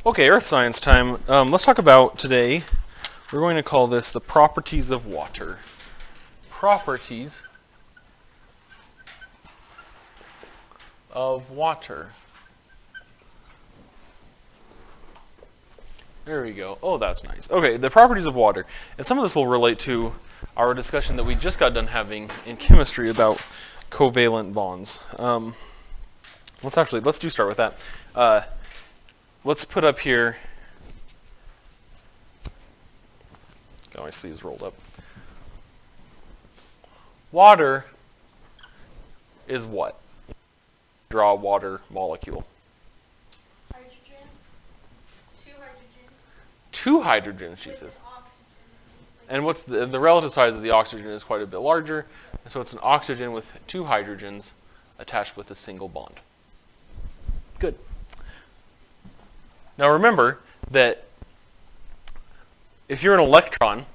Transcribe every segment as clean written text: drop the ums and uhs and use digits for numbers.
Okay, earth science time. Let's talk about today, we're going to call this the properties of water. Properties of water. There we go. Oh, that's nice. Okay, the properties of water. And some of this will relate to our discussion that we just got done having in chemistry about covalent bonds. Let's do start with that. Let's put up here, got my sleeves rolled up. Water is what? Draw a water molecule. Hydrogen. Two hydrogens. Two hydrogens, she says. And what's the relative size of the oxygen is quite a bit larger. And so it's an oxygen with two hydrogens attached with a single bond. Good. Now remember that if you're an electron,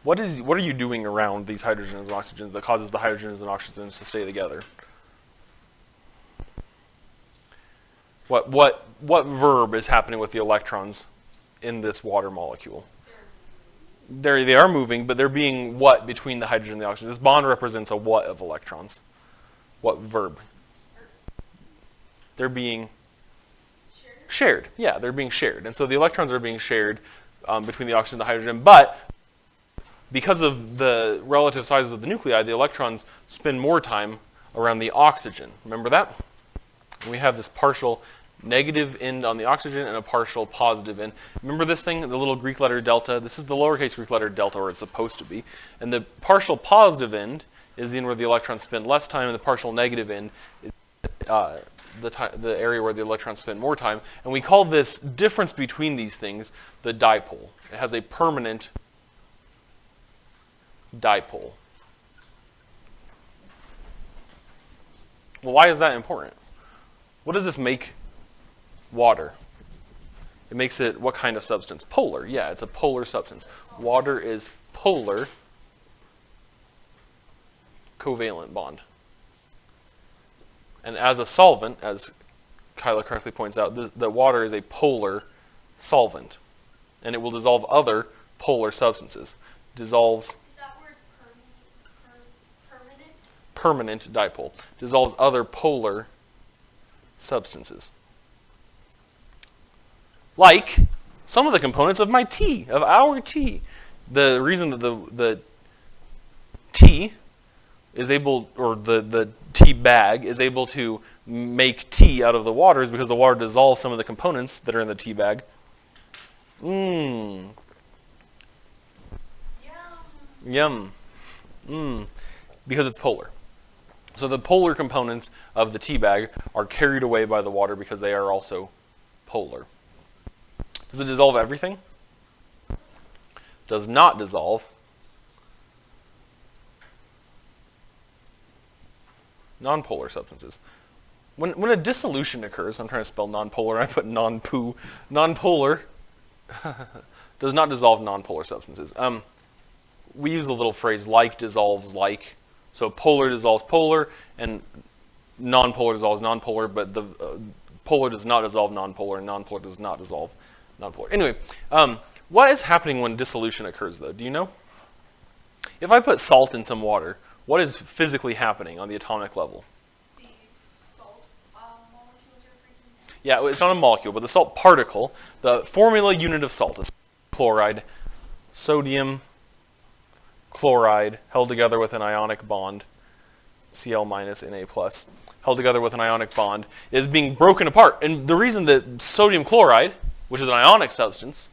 what are you doing around these hydrogens and oxygens that causes the hydrogens and oxygens to stay together? What verb is happening with the electrons in this water molecule? They are moving, but they're being what between the hydrogen and the oxygen? This bond represents a what of electrons? What verb? They're being shared. Yeah, they're being shared. And so the electrons are being shared between the oxygen and the hydrogen, but because of the relative sizes of the nuclei, the electrons spend more time around the oxygen. Remember that? We have this partial negative end on the oxygen and a partial positive end. Remember this thing, the little Greek letter delta? This is the lowercase Greek letter delta, or it's supposed to be. And the partial positive end is the end where the electrons spend less time, and the partial negative end is the area where the electrons spend more time. And we call this difference between these things the dipole. It has a permanent dipole. Well, why is that important? What does this make water? It makes it what kind of substance? Polar. Yeah, it's a polar substance. Water is polar covalent bond. And as a solvent, as Kyla correctly points out, the water is a polar solvent. And it will dissolve other polar substances. Dissolves... Is that word permanent? Permanent dipole. Dissolves other polar substances. Like some of the components of my tea, of our tea. The reason that the tea is able, or the tea bag is able to make tea out of the water is because the water dissolves some of the components that are in the tea bag. Yum. Because it's polar. So the polar components of the tea bag are carried away by the water because they are also polar. Does it dissolve everything? Does not dissolve nonpolar substances. When a dissolution occurs, I'm trying to spell nonpolar, I put non-poo. Nonpolar does not dissolve nonpolar substances. We use a little phrase, like dissolves like. So polar dissolves polar, and nonpolar dissolves nonpolar, but the polar does not dissolve nonpolar, and nonpolar does not dissolve nonpolar. Anyway, what is happening when dissolution occurs, though? Do you know? If I put salt in some water, what is physically happening on the atomic level? The salt molecules are freaking... Yeah, it's not a molecule, but the salt particle, the formula unit of salt is chloride, sodium chloride, held together with an ionic bond, Cl minus Na plus, held together with an ionic bond, is being broken apart. And the reason that sodium chloride, which is an ionic substance,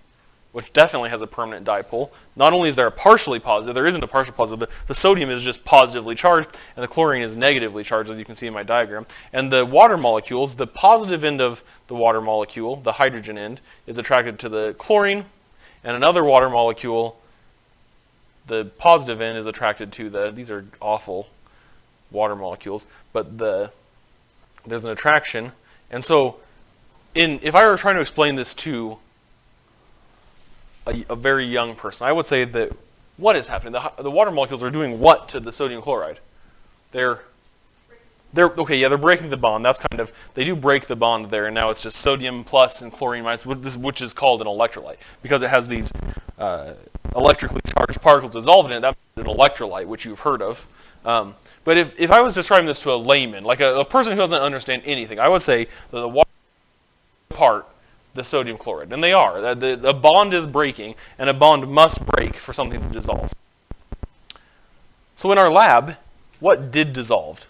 which definitely has a permanent dipole, not only is there a partially positive, there isn't a partial positive, the sodium is just positively charged, and the chlorine is negatively charged, as you can see in my diagram. And the water molecules, the positive end of the water molecule, the hydrogen end, is attracted to the chlorine, and another water molecule, the positive end, is attracted to these are awful water molecules, but there's an attraction. And so if I were trying to explain this to a very young person, I would say that what is happening? The water molecules are doing what to the sodium chloride? They're they're breaking the bond. That's kind of, they do break the bond there, and now it's just sodium plus and chlorine minus, which is called an electrolyte because it has these electrically charged particles dissolved in it. That's an electrolyte, which you've heard of. But if I was describing this to a layman, like a person who doesn't understand anything, I would say that the water apart the sodium chloride, and they are. The bond is breaking, and a bond must break for something to dissolve. So in our lab, what did dissolve?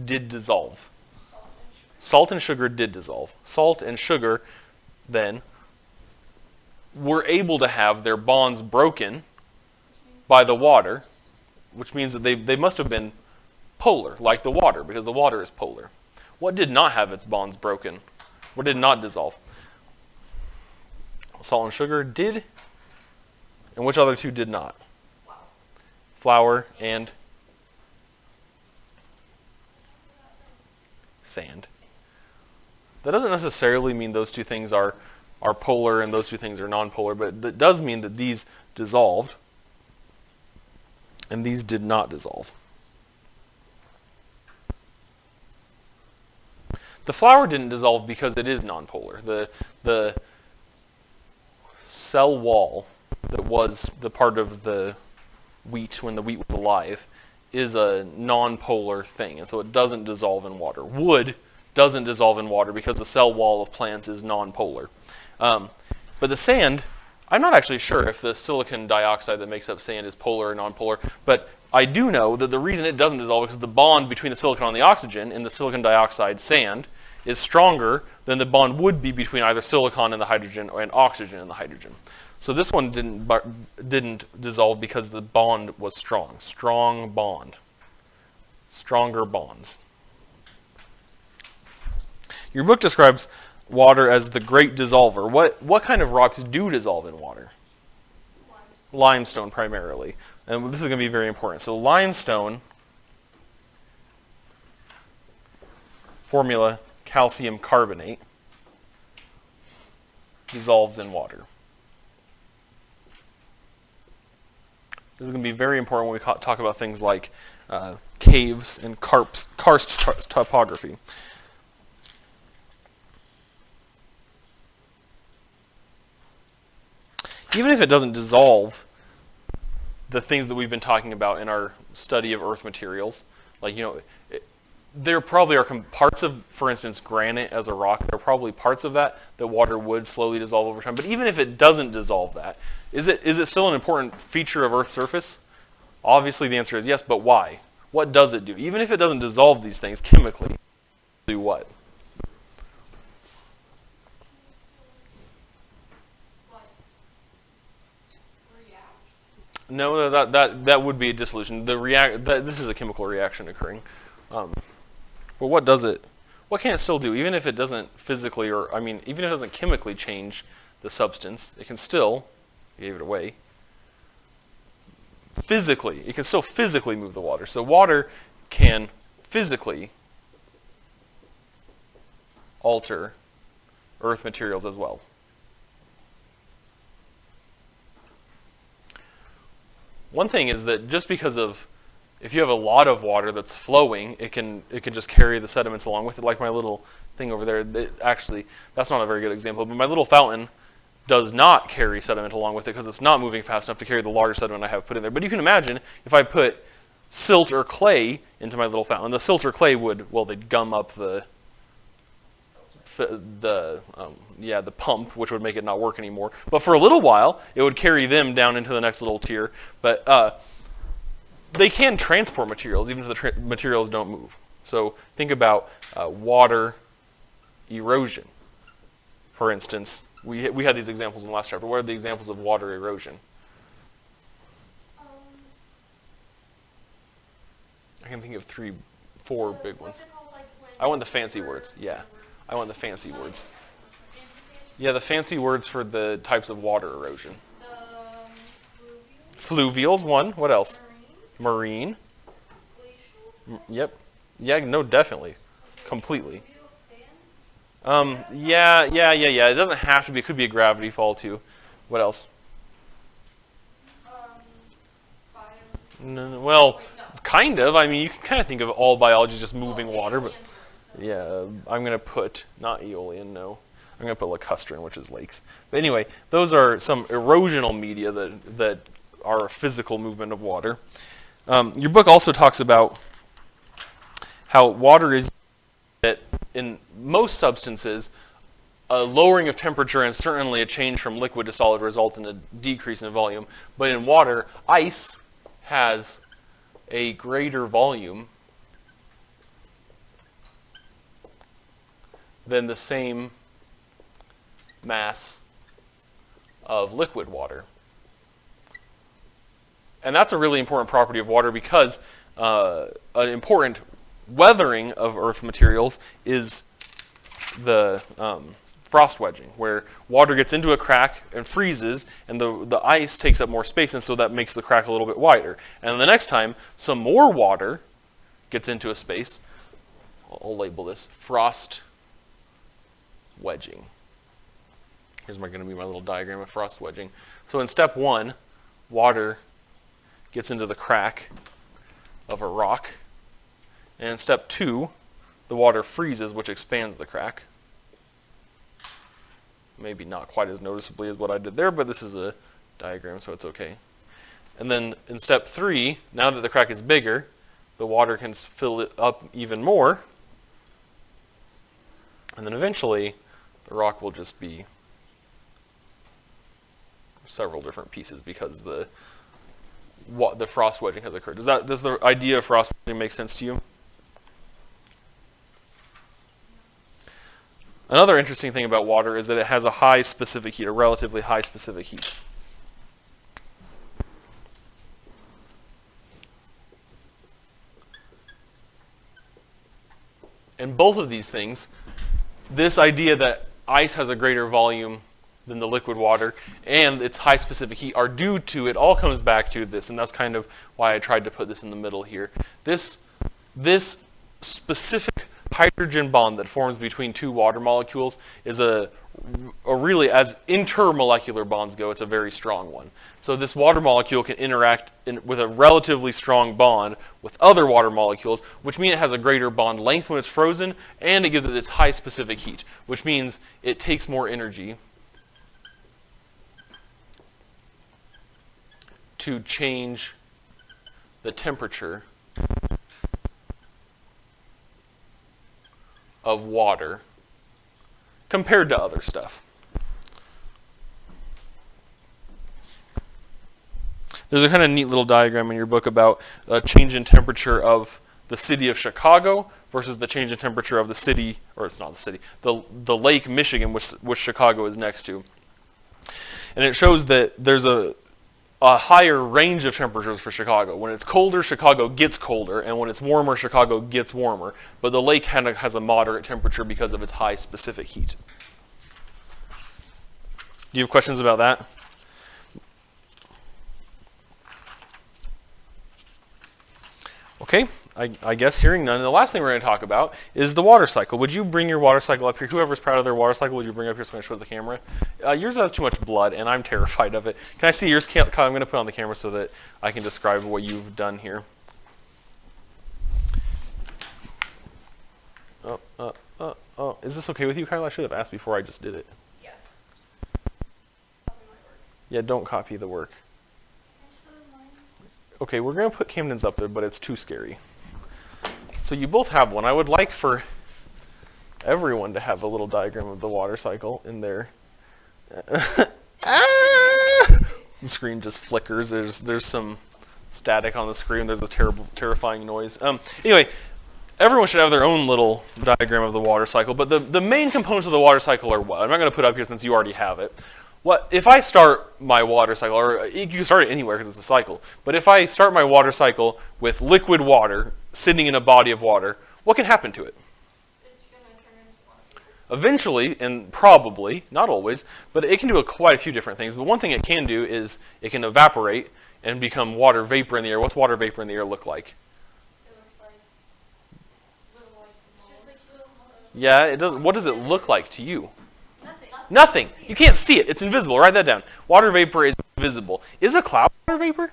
Did dissolve. Salt and sugar did dissolve. Salt and sugar, then, were able to have their bonds broken by the water, which means that they must have been polar, like the water, because the water is polar. What did not have its bonds broken? What did not dissolve? Salt and sugar did, and which other two did not? Flour and sand. That doesn't necessarily mean those two things are polar and those two things are nonpolar, but it does mean that these dissolved and these did not dissolve. The flour didn't dissolve because it is nonpolar. The cell wall that was the part of the wheat when the wheat was alive is a nonpolar thing, and so it doesn't dissolve in water. Wood doesn't dissolve in water because the cell wall of plants is nonpolar. But the sand, I'm not actually sure if the silicon dioxide that makes up sand is polar or nonpolar, but I do know that the reason it doesn't dissolve is because the bond between the silicon and the oxygen in the silicon dioxide sand is stronger than the bond would be between either silicon and the hydrogen and oxygen and the hydrogen. So this one didn't dissolve because the bond was strong. Strong bond. Stronger bonds. Your book describes water as the great dissolver. What kind of rocks do dissolve in water? Limestone primarily. And this is going to be very important. So limestone, formula calcium carbonate, dissolves in water. This is going to be very important when we talk about things like caves and karst topography. Even if it doesn't dissolve the things that we've been talking about in our study of earth materials, like, there probably are parts of, for instance, granite as a rock, there are probably parts of that water would slowly dissolve over time. But even if it doesn't dissolve that, is it still an important feature of Earth's surface? Obviously the answer is yes, but why? What does it do? Even if it doesn't dissolve these things chemically, do what? No, that would be a dissolution. This is a chemical reaction occurring. But what does it? What can it still do? Even if it doesn't physically, even if it doesn't chemically change the substance, it can still, gave it away. Physically, it can still physically move the water. So water can physically alter earth materials as well. One thing is that just because of, if you have a lot of water that's flowing, it can just carry the sediments along with it. Like my little thing over there, actually, that's not a very good example, but my little fountain does not carry sediment along with it because it's not moving fast enough to carry the larger sediment I have put in there. But you can imagine if I put silt or clay into my little fountain, the silt or clay they'd gum up the pump, which would make it not work anymore. But for a little while, it would carry them down into the next little tier. But they can transport materials, even if the materials don't move. So think about water erosion. For instance, we had these examples in the last chapter. What are the examples of water erosion? I can think of 4 big ones. I want the fancy words. Yeah, I want the fancy words. Yeah, the fancy words for the types of water erosion. Fluvial's one. What else? Marine. Yep. Yeah, no, definitely. Completely. Yeah. It doesn't have to be. It could be a gravity fall too. What else? No. Well, Kind of. I mean, you can kind of think of all biology as just moving water, but yeah, I'm going to put, not Aeolian, no. I'm going to put lacustrine, which is lakes. But anyway, those are some erosional media that are a physical movement of water. Your book also talks about how water is that in most substances, a lowering of temperature and certainly a change from liquid to solid results in a decrease in volume. But in water, ice has a greater volume than the same mass of liquid water. And that's a really important property of water because an important weathering of Earth materials is the frost wedging, where water gets into a crack and freezes, and the ice takes up more space, and so that makes the crack a little bit wider. And the next time some more water gets into a space, I'll label this frost wedging. Here's going to be my little diagram of frost wedging. So in step 1, water gets into the crack of a rock. And in step 2, the water freezes, which expands the crack. Maybe not quite as noticeably as what I did there, but this is a diagram, so it's okay. And then in step 3, now that the crack is bigger, the water can fill it up even more. And then eventually, the rock will just be several different pieces because the frost wedging has occurred. Does the idea of frost wedging make sense to you? Another interesting thing about water is that it has a high specific heat, a relatively high specific heat. And both of these things, this idea that ice has a greater volume than the liquid water and its high specific heat are due to, it all comes back to this, and that's kind of why I tried to put this in the middle here. This specific hydrogen bond that forms between two water molecules is a really, as intermolecular bonds go, it's a very strong one. So this water molecule can interact with a relatively strong bond with other water molecules, which means it has a greater bond length when it's frozen, and it gives it its high specific heat, which means it takes more energy to change the temperature of water compared to other stuff. There's a kind of neat little diagram in your book about a change in temperature of the city of Chicago versus the change in temperature of the city, or it's not the city, the Lake Michigan, which Chicago is next to. And it shows that there's a higher range of temperatures for Chicago. When it's colder, Chicago gets colder, and when it's warmer, Chicago gets warmer. But the lake kind of has a moderate temperature because of its high specific heat. Do you have questions about that? Okay, I guess hearing none. And the last thing we're going to talk about is the water cycle. Would you bring your water cycle up here? Whoever's proud of their water cycle, would you bring it up here so I can show the camera? Yours has too much blood, and I'm terrified of it. Can I see yours? I'm going to put it on the camera so that I can describe what you've done here. Oh. Is this okay with you, Kyle? I should have asked before I just did it. Yeah. Yeah, don't copy the work. Okay, we're going to put Camden's up there, but it's too scary. So you both have one. I would like for everyone to have a little diagram of the water cycle in there. The screen just flickers. There's some static on the screen. There's a terrifying noise. Anyway, everyone should have their own little diagram of the water cycle, but the main components of the water cycle are what? I'm not going to put it up here since you already have it. If I start my water cycle, or you can start it anywhere because it's a cycle, but if I start my water cycle with liquid water sitting in a body of water, what can happen to it? It's going to turn into water. Eventually, and probably, not always, but it can do quite a few different things. But one thing it can do is it can evaporate and become water vapor in the air. What's water vapor in the air look like? It looks like little white. It's just like little. Yeah, it does. What does it look like to you? Nothing. Nothing. You can't see it. It's invisible. Write that down. Water vapor is invisible. Is a cloud water vapor?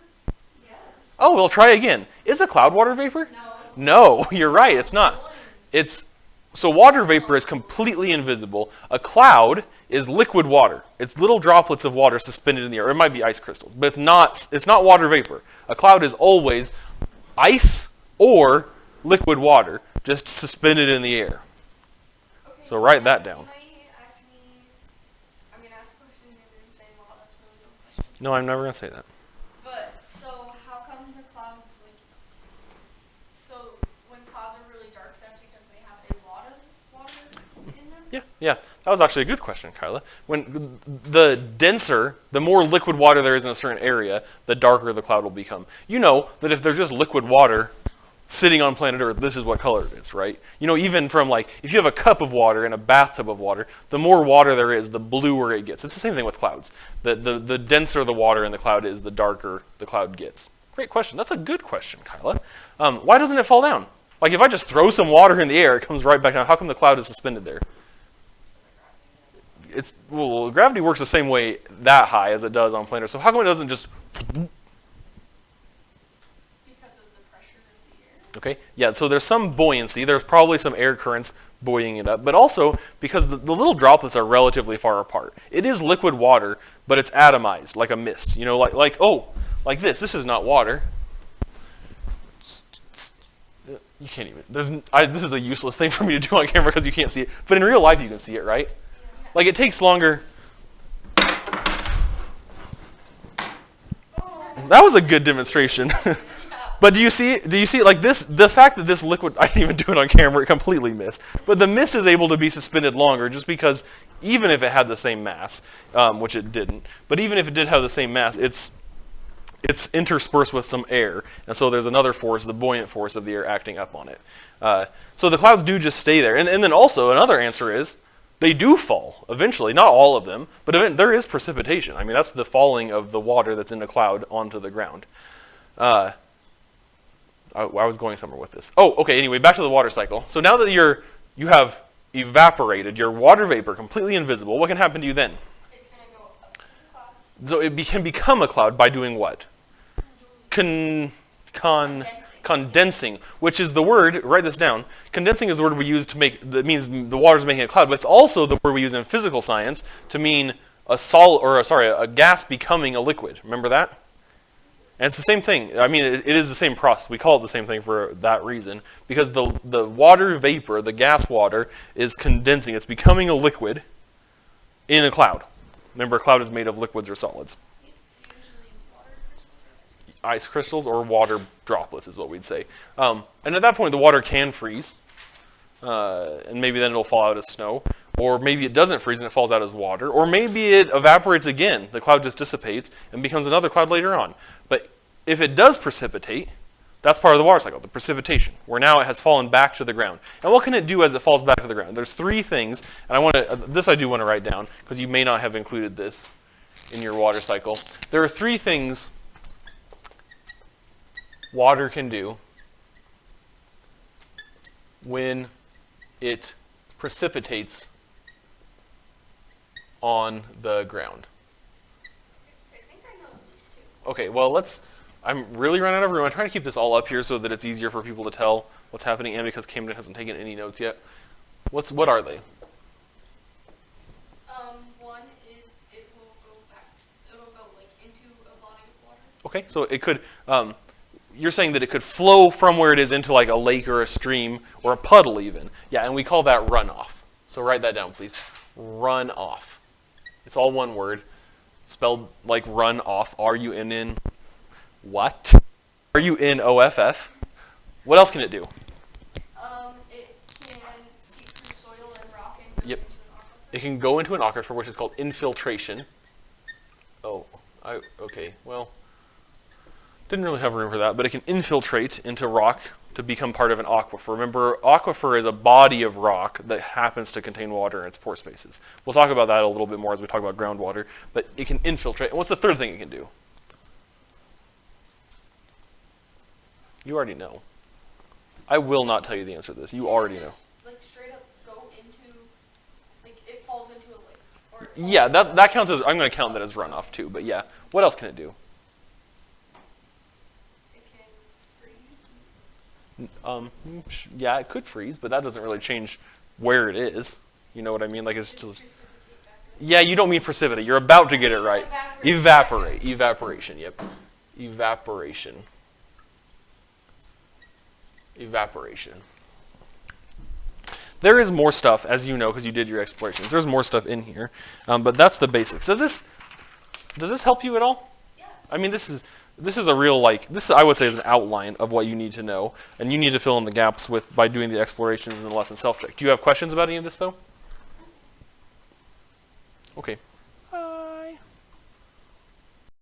Yes. Oh, we'll try again. Is a cloud water vapor? No. No, you're right. It's not. So water vapor is completely invisible. A cloud is liquid water. It's little droplets of water suspended in the air. It might be ice crystals, but it's not water vapor. A cloud is always ice or liquid water just suspended in the air. Okay, So write that down. Can I ask a question and you're saying, well, that's a really dumb question. No, I'm never going to say that. But, so how come the clouds, like, so when clouds are really dark, that's because they have a lot of water in them? Yeah. That was actually a good question, Kyla. When the denser, the more liquid water there is in a certain area, the darker the cloud will become. You know that if there's just liquid water sitting on planet Earth, this is what color it is, right? You know, even from like, if you have a cup of water and a bathtub of water, the more water there is, the bluer it gets. It's the same thing with clouds. The denser the water in the cloud is, the darker the cloud gets. Great question. That's a good question, Kyla. Why doesn't it fall down? Like if I just throw some water in the air, it comes right back down. How come the cloud is suspended there? Well, gravity works the same way that high as it does on planet Earth. So how come it doesn't just... Because of the pressure of the air? Okay, yeah, so there's some buoyancy. There's probably some air currents buoying it up. But also, because the little droplets are relatively far apart. It is liquid water, but it's atomized, like a mist. You know, like this. This is not water. You can't even... this is a useless thing for me to do on camera because you can't see it. But in real life, you can see it, right? Like it takes longer. That was a good demonstration. But do you see like this, the fact that this liquid, I didn't even do it on camera, it completely missed. But the mist is able to be suspended longer just because even if it had the same mass, which it didn't, but even if it did have the same mass, it's interspersed with some air. And so there's another force, the buoyant force of the air acting up on it. So the clouds do just stay there. And then also another answer is, they do fall eventually, not all of them, but there is precipitation. I mean, that's the falling of the water that's in the cloud onto the ground. I was going somewhere with this. Oh, okay, anyway, back to the water cycle. So now that you have evaporated, your water vapor completely invisible, what can happen to you then? It's going to go up to the clouds. So it can become a cloud by doing what? Condensing, which is the word, write this down, condensing is the word we use to make, that means the water's making a cloud, but it's also the word we use in physical science to mean a gas becoming a liquid. Remember that? And it's the same thing. I mean, it is the same process. We call it the same thing for that reason, because the water vapor, the gas water, is condensing. It's becoming a liquid in a cloud. Remember, a cloud is made of liquids or solids. Ice crystals or water droplets is what we'd say. And at that point, the water can freeze, and maybe then it'll fall out as snow, or maybe it doesn't freeze and it falls out as water, or maybe it evaporates again. The cloud just dissipates and becomes another cloud later on. But if it does precipitate, that's part of the water cycle, the precipitation, where now it has fallen back to the ground. And what can it do as it falls back to the ground? There's three things, and this I do want to write down, because you may not have included this in your water cycle. There are three things water can do when it precipitates on the ground. I think I know these two. Okay, well I'm really running out of room. I'm trying to keep this all up here so that it's easier for people to tell what's happening, and because Camden hasn't taken any notes yet. What are they? One is it'll go like into a body of water. Okay, so it could, you're saying that it could flow from where it is into like a lake or a stream or a puddle even. Yeah, and we call that runoff. So write that down, please. Runoff. It's all one word, spelled like run off. R-U-N-N. What? R-U-N-O-F-F. What else can it do? It can seep through soil and rock and go Yep. into an aquifer. It can go into an aquifer, which is called infiltration. Oh, okay, well, didn't really have room for that, but it can infiltrate into rock to become part of an aquifer. Remember, aquifer is a body of rock that happens to contain water in its pore spaces. We'll talk about that a little bit more as we talk about groundwater, but it can infiltrate. And what's the third thing it can do? You already know. I will not tell you the answer to this. You already know. Like straight up go into, like it falls into a lake. Or Yeah, that counts as, I'm going to count that as runoff too, but yeah. What else can it do? it can Yeah, it could freeze, but that doesn't really change where it is. You know what I mean? Like it's still. Yeah, you don't mean precipitate. You're about to get it right. Evaporate. Evaporation. Yep. Evaporation. Evaporation. There is more stuff, as you know, because you did your explorations. There's more stuff in here, but that's the basics. Does this help you at all? Yeah. I mean, this is a real, like, this I would say is an outline of what you need to know, and you need to fill in the gaps by doing the explorations and the lesson self-check. Do you have questions about any of this, though? Okay.